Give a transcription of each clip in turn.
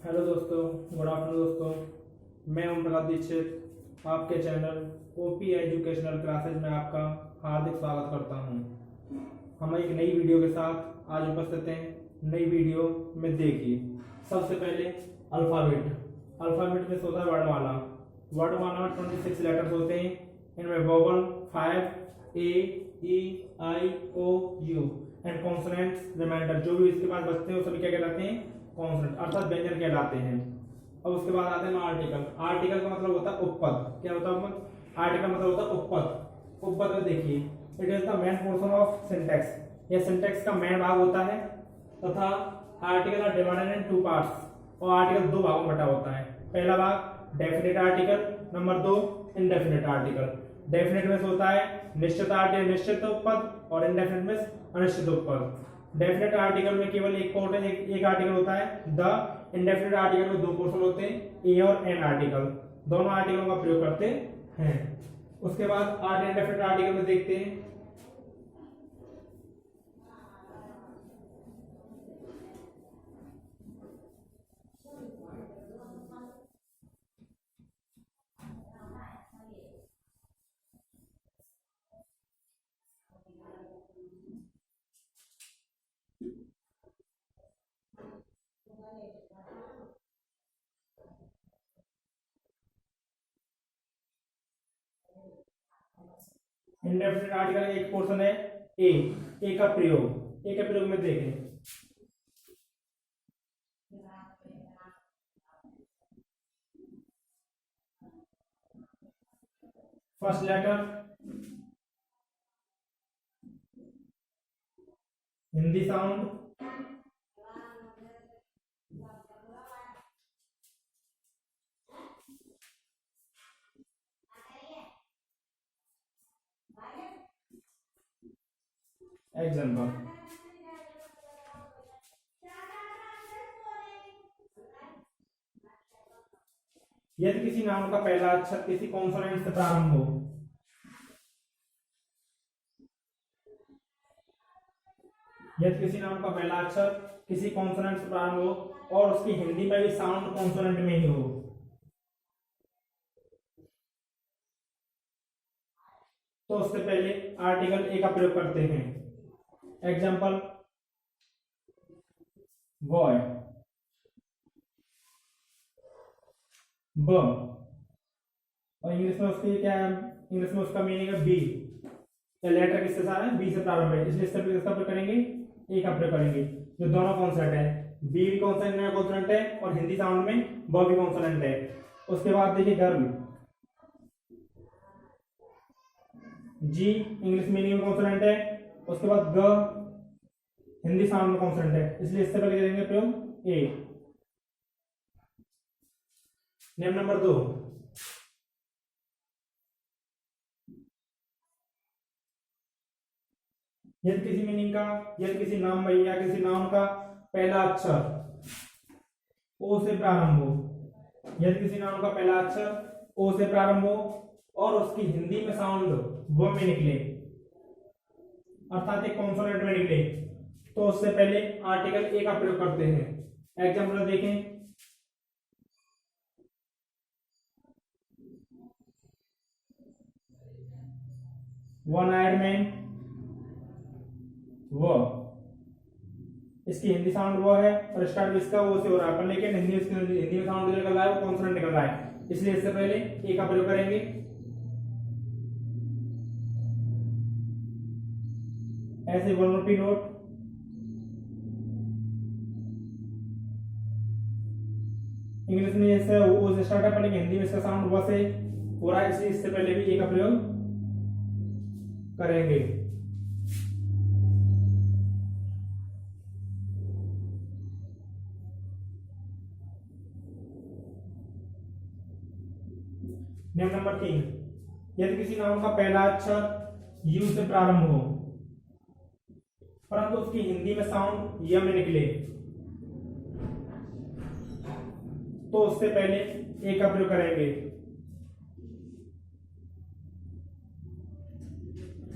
Hello दोस्तों, good afternoon दोस्तों। मैं ओम प्रकाश दीक्षित आपके चैनल ओपी एजुकेशनल क्लासेज में आपका हार्दिक स्वागत करता हूं। हम एक नई वीडियो के साथ आज उपस्थित हैं। नई वीडियो में देखिए, सबसे पहले अल्फ़ाबेट में होता है वर्णमाला। वर्णमाला में 26 लेटर्स होते हैं। इनमें vowel 5 A E I O U and consonants reminder जो भी इसके पास बचते हैं वो सभी क्या कहलाते हैं? कॉन्सोनेंट अर्थात व्यंजन कहलाते हैं। अब उसके बाद आते हैं आर्टिकल। आर्टिकल का मतलब होता है उपपद। क्या होता है? आर्टिकल मतलब होता है उपपद। उपपद में देखिए, it is the main portion of syntax. यह सिंटैक्स का मेन भाग होता है तथा article are divided into parts. और आर्टिकल दो भागों में बटा होता है। पहला भाग definite article, number 2 indefinite article. Definite में होता है निश्चित आर्टिकल, निश्चित उपपद, और इनडेफिनेट में अनिश्चित उपपद। डेफिनेट आर्टिकल में केवल एक आर्टिकल होता है द। इनडेफिनेट आर्टिकल में दो पोर्शन होते हैं, ए और एन आर्टिकल। दोनों आर्टिकलों का प्रयोग करते हैं। उसके बाद इनडेफिनेट आर्टिकल में देखते हैं। इनडेफिनेट आर्टिकल एक पोर्शन है ए का प्रयोग। ए के प्रयोग में देखें, first letter Hindi sound, example. यदि किसी नाम का पहला अक्षर किसी कॉन्सोनेंट से प्रारंभ हो, यदि किसी नाम का पहला अक्षर किसी कॉन्सोनेंट से प्रारंभ हो और उसकी हिंदी में भी साउंड कॉन्सोनेंट में ही हो, तो उससे पहले आर्टिकल ए का प्रयोग करते हैं। एग्जाम्पल, बॉय, ब। और इंग्लिश में उसकी क्या है? इंग्लिश में उसका मीनिंग है बी। लेटर किससे सारा है? बी से प्रारंभ है, इसलिए इसका प्रयोग करेंगे, ए का प्रयोग करेंगे। जो दोनों कॉन्सोनेंट है, बी भी कॉन्सोनेंट है और हिंदी साउंड में ब भी कॉन्सोनेंट है। उसके बाद देखिए गर्ल, जी इंग्लिश मीनिंग में कॉन्सोनेंट है। उसके बाद ग हिंदी साउंड में कॉन्सोनेंट है, इसलिए इससे पहले करेंगे प्रयोग ए। नेम नंबर 2, यदि किसी नाम में या किसी नाम का पहला अक्षर ओ से प्रारंभ हो, यदि किसी नाम का पहला अक्षर ओ से प्रारंभ हो और उसकी हिंदी में साउंड वो में निकले, अर्थात एक कॉन्सोनेंट में निकले, तो उससे पहले आर्टिकल ए का प्रयोग करते हैं। एग्जाम्पल देखें, वन आयड मैन, वो। इसकी हिंदी साउंड वो है और स्टार्ट इसका वो से हो रहा है, पर लेकिन हिंदी में साउंड निकल रहा है, वो कॉन्सोनेंट निकल रहा है, इसलिए इससे पहले ए का प्रयोग करेंगे। ऐसे वन रूपी नोट, इंग्लिश में जैसे ओ से स्टार्ट है, पर लेकिन हिंदी में इसका साउंड वो से हो रहा है, इसलिए इससे पहले भी ए का प्रयोग करेंगे। नियम नंबर 3, यदि किसी नाम का पहला अक्षर यू से प्रारंभ हो परंतु उसकी हिंदी में साउंड य में निकले, तो उससे पहले ए का प्रयोग करेंगे।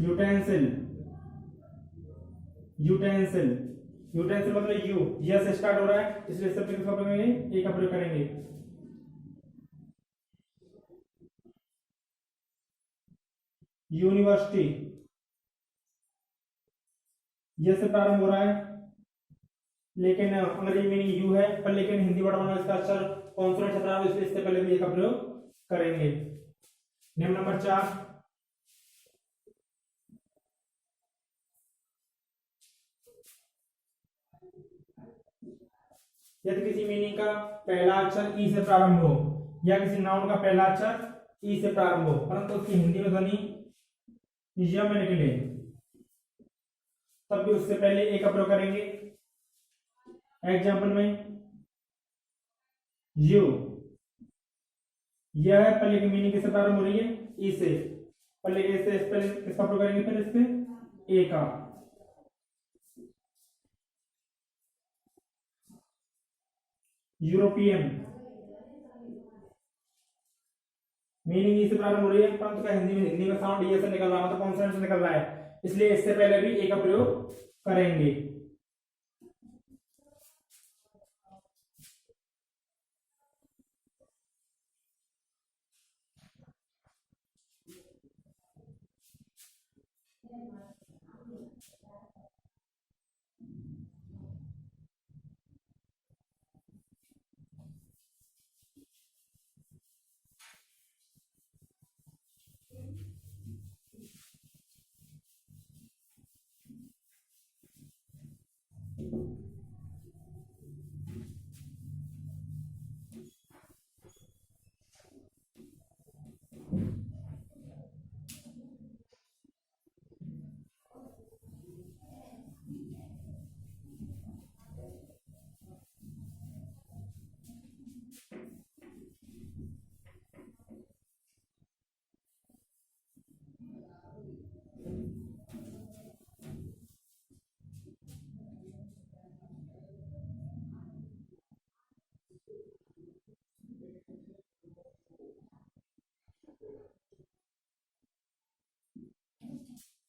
यूटेंसिल, यूटेंसिल यूटेंसिल मतलब यू, यस से स्टार्ट हो रहा है, इसलिए इससे किसका प्रयोग करेंगे, ए का प्रयोग करेंगे। यूनिवर्सिटी, यस से प्रारंभ हो रहा है, लेकिन अंग्रेजी मीनिंग यू है, पर लेकिन हिंदी वर्ड में इसका अक्षर कॉन्सोनेंट से प्रारंभ, इसलिए इससे पहले भी ए का प्रयोग करेंगे। नियम नंबर 4, यदि किसी मीनिंग का पहला अक्षर ई से प्रारंभ हो या किसी नाउन का पहला अक्षर ई से प्रारंभ हो परंतु उसकी हिंदी में ध्वनि य में निकले, तब भी उससे पहले ए का प्रयोग करेंगे। एग्जाम्पल में यू, यह है पहले की मीनिंग किससे प्रारंभ हो रही है, ई से, पहले ए से पहले किसका प्रयोग करेंगे, फिर इस पे ए का। यूरोपियन, मीनिंग ई से प्रारंभ हो रही है परंतु का हिंदी में साउंड ई से निकल रहा है, मतलब कॉन्सोनेंट से निकल रहा है, इसलिए इससे पहले भी ए का प्रयोग करेंगे।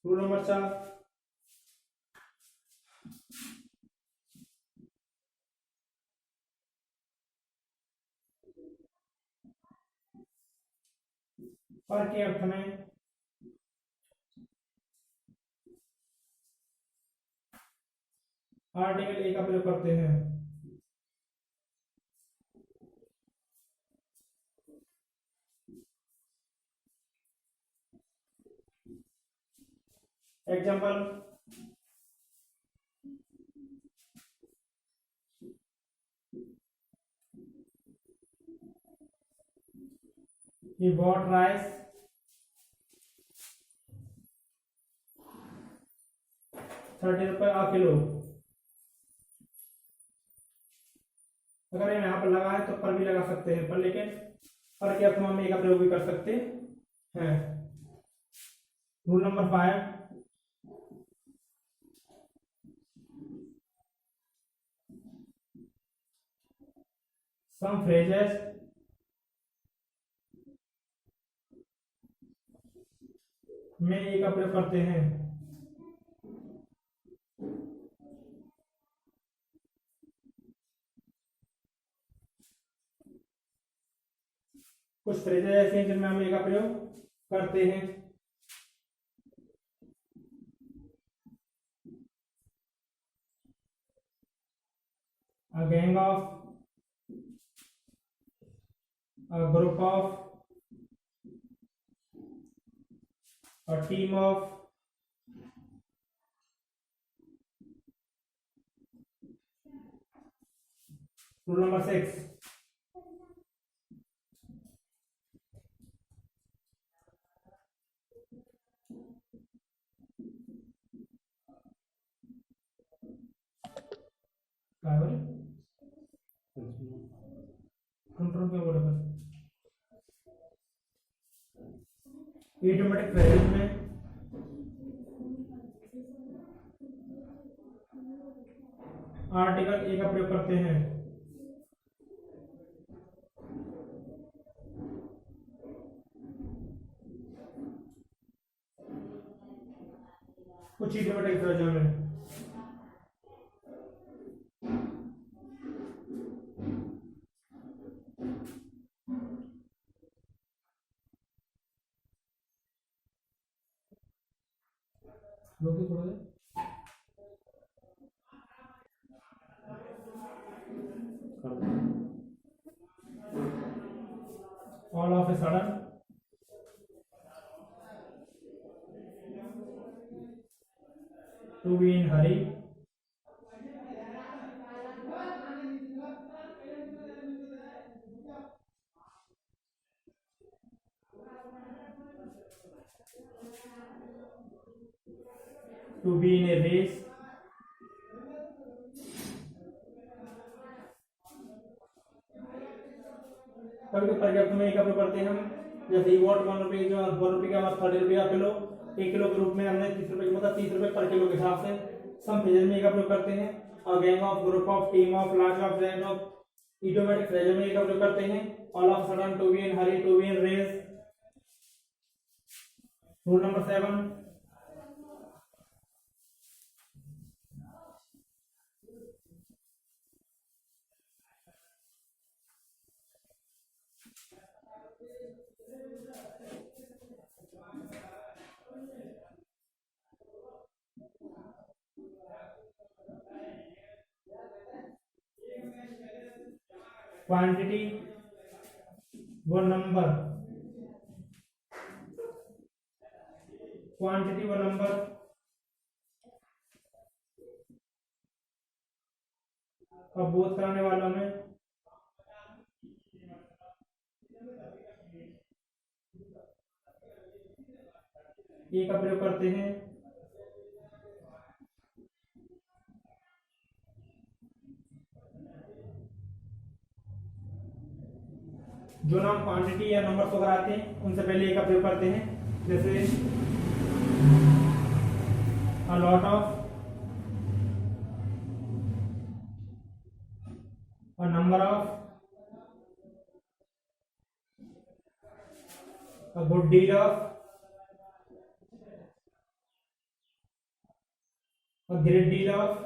रूल नंबर 4, पर के अर्थ में आर्टिकल ए का प्रयोग करते हैं। एग्जाम्पल, he bought rice 30 रुपए a किलो। अगर यहाँ पर लगा है तो पर भी लगा सकते हैं, पर लेकिन पर के अर्थ में हम ए का प्रयोग भी कर सकते हैं। रूल नंबर 5, some phrases में ए का प्रयोग करते हैं। कुछ फ्रेजेस ऐसे हैं जिनमें हम ए का प्रयोग करते हैं। A gang of, a group of, a team of, rule number 6, control पे बोले इडियोमेटिक फ्रेजेस में आर्टिकल ए का प्रयोग करते हैं। कुछ इडियोमेटिक फ्रेजेस में रोकिए थोड़ा देर। All of a sudden to be in hurry to be in a race कभी तो पर्याप्त में एक करते हैं हम। जैसे ही वॉट 1 रुपये जो 1 रुपये का हमारा 30 रुपया किलो, 1 किलो के रूप में हमने 30 रुपये की मतलब 30 रुपये पर किलो के हिसाब से सम फ्रेजेस में एक प्रयोग करते हैं। और gang of, group of, team of, large of, joint of, idiomatic phrases में एक प्रयोग करते हैं। All of sudden, to be in hurry, to be in race. Rule number 7, quantity व नंबर, क्वांटिटी व नंबर का बोध कराने वालों में ए का प्रयोग करते हैं। जो नाम क्वांटिटी या नंबर को कराते हैं उनसे पहले ए का प्रयोग करते हैं। जैसे a lot of, a number of, a good deal of, a great deal of,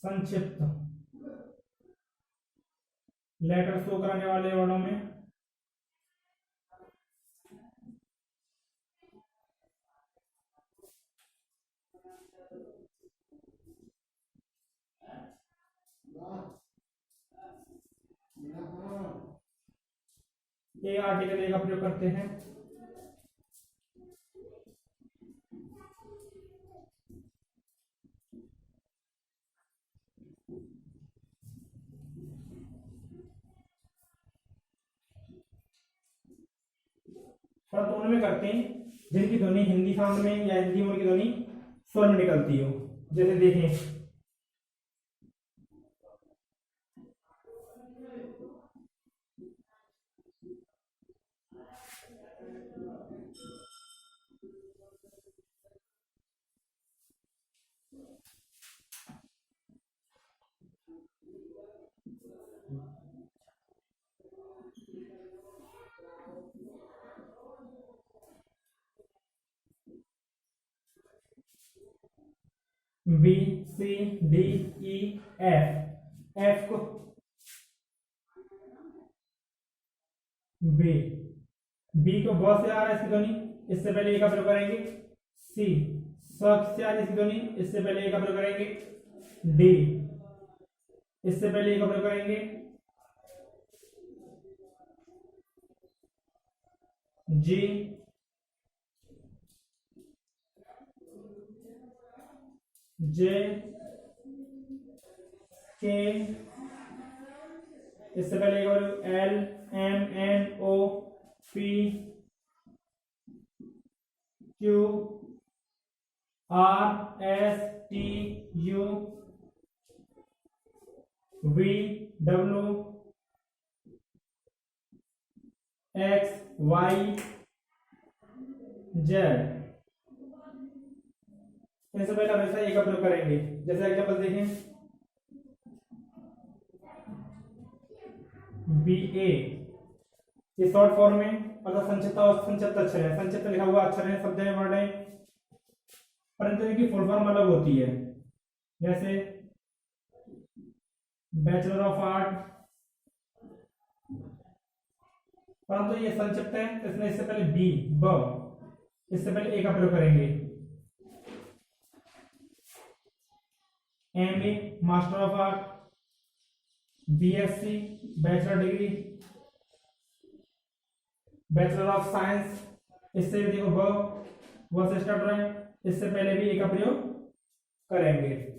संक्षिप्त लेटर शो कराने वाले वर्डों में ए आर्टिकल ए का प्रयोग करते हैं। परंतु उनमें करते हैं जिनकी ध्वनि हिंदी साउंड में या हिंदी में की ध्वनि स्वर में निकलती हो। जैसे देखें बी, सी, डी, ई, एफ। एफ को बी, बी को ब से आ रहा है इसकी ध्वनि, इससे पहले ए का प्रयोग करेंगे। सी, स से आ रही है इसकी ध्वनि, इससे पहले ए का प्रयोग करेंगे। डी, इससे पहले ए का प्रयोग करेंगे। जी, जे, के, इससे पहले एक बार L, M, N, O, P, Q, R, S, T, U, V, W, X, Y, Z. इनसे पहले हमेशा एक का प्रयोग करेंगे। जैसे एग्जाम्पल देखें, बी ए, ये शॉर्ट फॉर्म में मतलब संक्षिप्त और संक्षिप्त अक्षर है, संक्षिप्त लिखा हुआ अक्षर है, सब जगह वर्ड है, परंतु इनकी फुल फॉर्म अलग होती है। जैसे बैचलर ऑफ आर्ट, परंतु ये संक्षिप्त है, इसमें इससे पहले बी ब, इससे पहले ए का प्रयोग करेंगे। M A master of art, BSc bachelor degree, bachelor of science, इससे भी देखो ब से स्टार्ट रहा है, इससे पहले भी ए का प्रयोग करेंगे।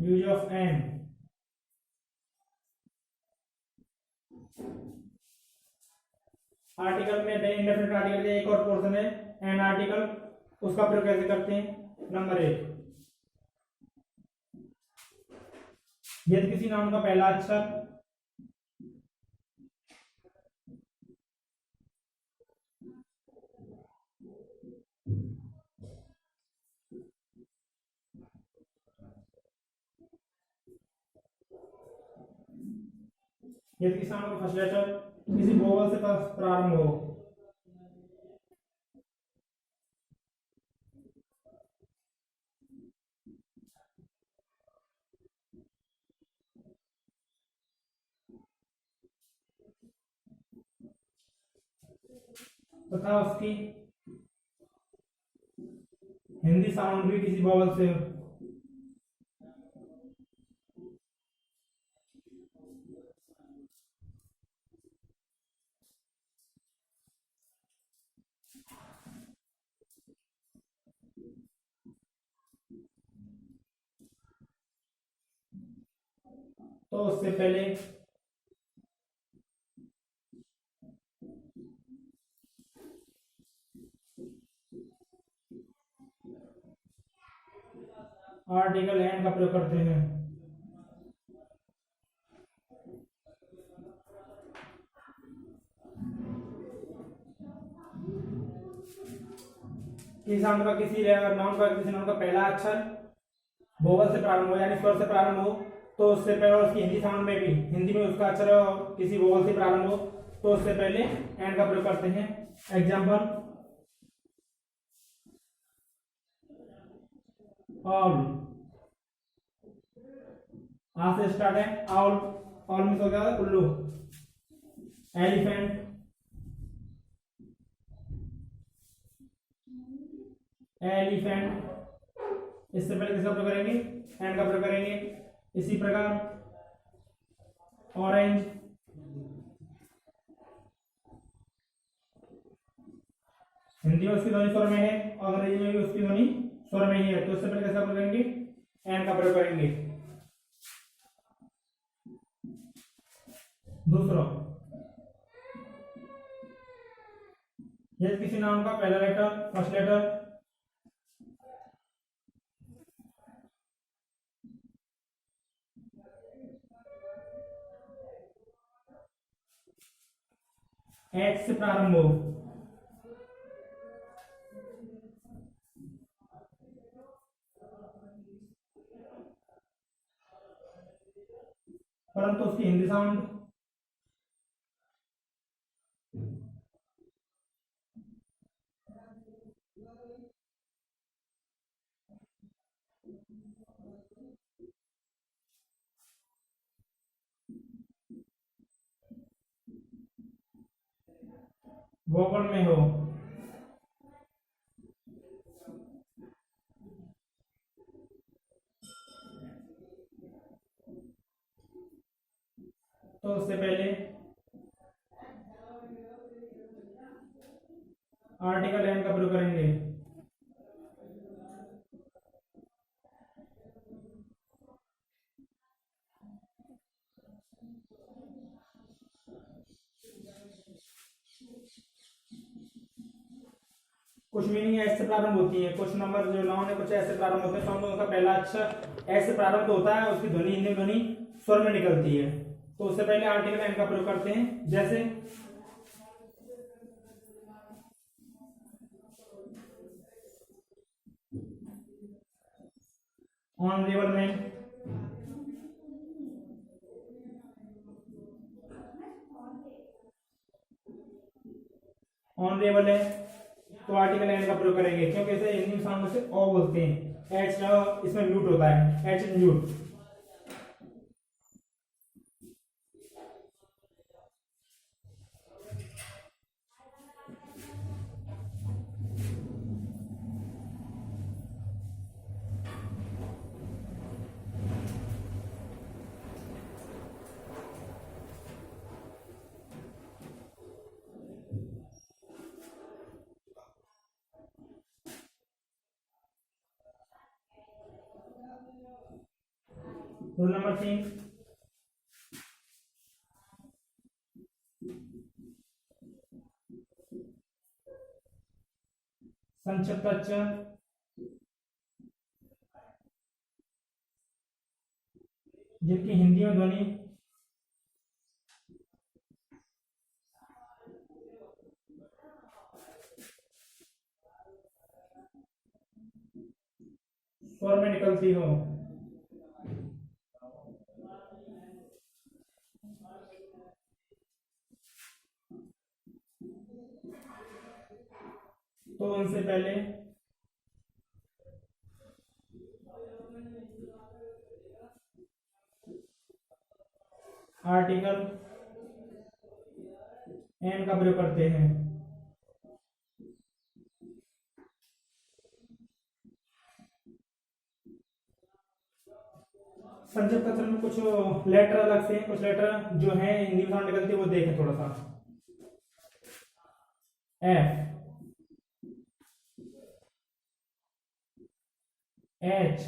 यूज ऑफ एन, आर्टिकल में इंडेफिनिट आर्टिकल का एक और पोर्शन है एन आर्टिकल, उसका प्रयोग कैसे करते हैं। नंबर 1, यदि किसी नाम का पहला अक्षर यदि किसी नाम का फर्स्ट लेटर किसी वोवल से प्रारंभ हो, तथा उसकी हिंदी साउंड भी किसी वोवल से हो, तो उससे पहले आर्टिकल एन का प्रयोग करते हैं। किसी नाम का किसी नाम का पहला अक्षर वोवल से प्रारंभ हो यानी स्वर से प्रारंभ हो, तो उससे पहले उसकी हिंदी साउंड में भी हिंदी में उसका अक्षर किसी वोवल से प्रारंभ हो, तो उससे पहले एन का प्रयोग करते हैं। एग्जाम्पल, ऑल, आ से स्टार्ट है, ऑल, ऑल में हो गया उल्लू। एलिफेंट, एलिफेंट, इससे पहले किसका प्रयोग करेंगे, एंड का प्रयोग करेंगे। इसी प्रकार ऑरेंज, हिंदी में उसकी ध्वनि स्वर में है और अंग्रेजी में भी उसकी ध्वनि स्वर में ही है, तो इससे पहले किसका प्रयोग करेंगे, एंड का प्रयोग करेंगे। दूसरा, यदि किसी नाम का पहला लेटर फर्स्ट लेटर एच से प्रारंभ हो, परंतु उसकी हिंदी साउंड वोवल में हो, तो उससे पहले आर्टिकल एन का प्रयोग करेंगे। कुछ मीनिंग ऐसे प्रारंभ होती है, कुछ नंबर जो नाउन है कुछ ऐसे प्रारंभ होते हैं, तो हम उनका पहला अक्षर एच से प्रारंभ होता है, उसकी ध्वनि हिंदी ध्वनि स्वर में निकलती है। तो उससे पहले आर्टिकल एन का प्रयोग करते हैं, जैसे ऑनरेबल मैन, ऑनरेबल है तो आर्टिकल एन का प्रयोग करेंगे, क्योंकि इसे हिंदी साउंड से ओ बोलते हैं। एच इसमें म्यूट होता है, एच म्यूट। रूल नंबर 3, संक्षिप्त अक्षर जिनकी हिंदी में ध्वनि स्वर में निकलती हो। तो उनसे पहले आर्टिकल एन का प्रयोग करते हैं। संक्षिप्त अक्षर में कुछ लेटर अलग से, कुछ लेटर जो है हिंदी में साउंड निकलती है वो देखें थोड़ा सा। F, H,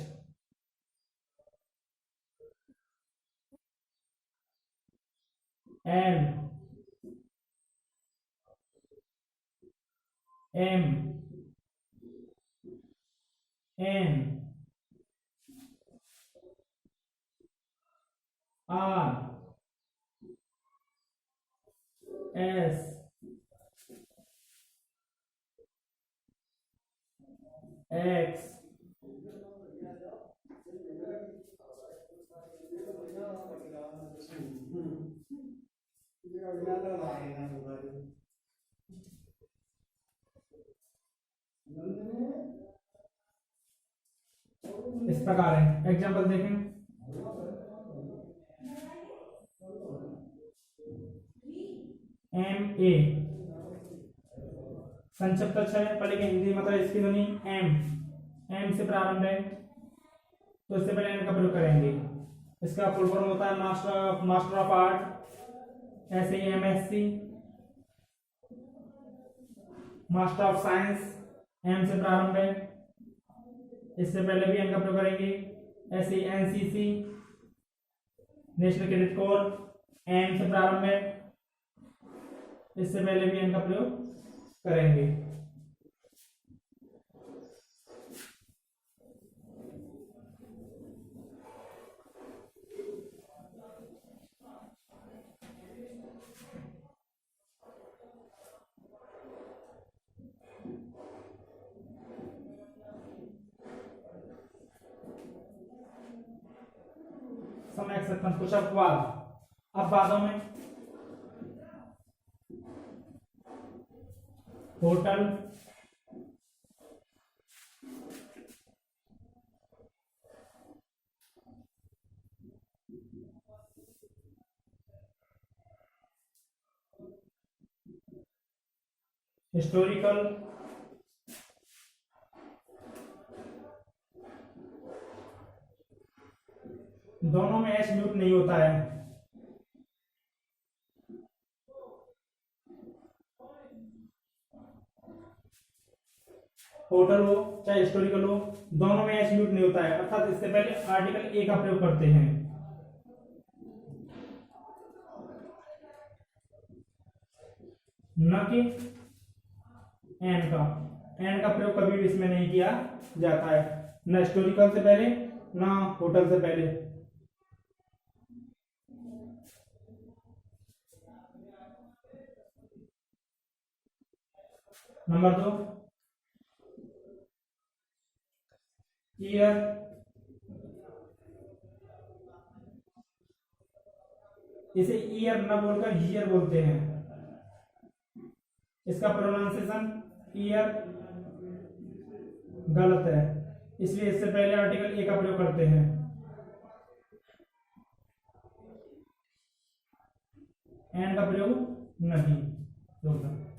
L, M, N, R, S, X, इस प्रकार है। एग्जाम्पल देखें, एम ए संक्षिप्त अक्षर है, पहले हिंदी मतलब इसकी ध्वनि एम, एम से प्रारंभ है तो इससे पहले एन का प्रयोग करेंगे। इसका फुल फॉर्म होता है मास्टर ऑफ आर्ट, ऐसे ही MSc, master of science, M से प्रारंभ है, इससे पहले भी एन का प्रयोग करेंगे। ऐसे ही NCC, National Cadet Corps, N से प्रारंभ है, इससे पहले भी एन का प्रयोग करेंगे। समय सकते कुछ अपवादों में होटल, हिस्टोरिकल, दोनों में एच म्यूट नहीं होता है। होटल हो चाहे हिस्टोरिकल हो, दोनों में एच म्यूट नहीं होता है, अर्थात इससे पहले आर्टिकल ए का प्रयोग करते हैं, न कि एन का। एन का प्रयोग कभी भी इसमें नहीं किया जाता है, न हिस्टोरिकल से पहले ना होटल से पहले। नंबर 2, ईयर, इसे ईयर ना बोलकर ईयर बोलते हैं। इसका प्रोनाउंसिएशन ईयर गलत है, इसलिए इससे पहले आर्टिकल ए का प्रयोग करते हैं। एंड का प्रयोग नहीं होता।